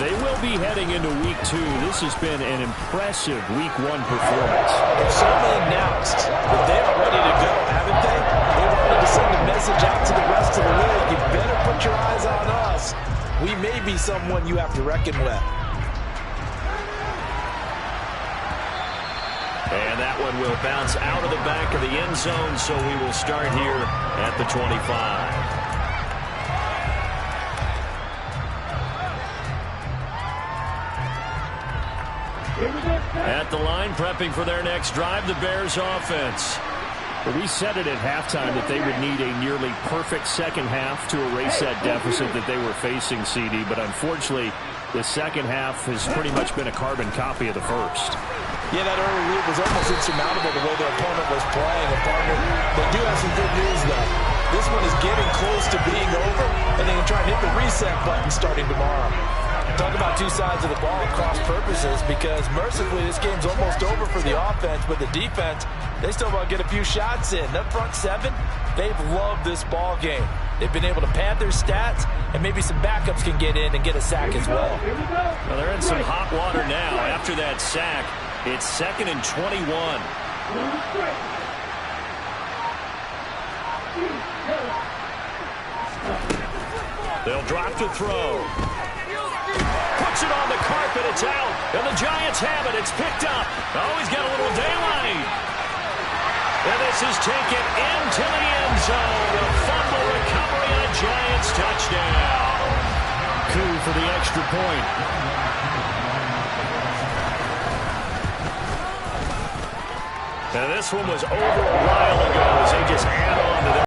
they will be heading into Week 2. This has been an impressive Week 1 performance. They've certainly announced that they are ready to go, haven't they? They wanted to send a message out to the rest of the league. You better put your eyes on us. We may be someone you have to reckon with. And that one will bounce out of the back of the end zone, so we will start here at the 25. At the line, prepping for their next drive, the Bears offense. Well, we said it at halftime that they would need a nearly perfect second half to erase that deficit that they were facing, CD. But unfortunately, the second half has pretty much been a carbon copy of the first. Yeah, that early lead was almost insurmountable the way their opponent was playing. And partner, they do have some good news, though. This one is getting close to being over, and they can try and hit the reset button starting tomorrow. Talk about two sides of the ball at cross purposes, because mercifully this game's almost over for the offense, but the defense, they still want to get a few shots in. That front seven, they've loved this ball game. They've been able to pad their stats, and maybe some backups can get in and get a sack as well. Well, they're in some hot water now. After that sack, it's 2nd and 21. They'll drop to throw. Puts it on the carpet. It's out. And the Giants have it. It's picked up. Oh, he's got a little daylight. And this is taken into the end zone. A fumble recovery and a Giants touchdown. Coup for the extra point. And this one was over a while ago as they just add on to their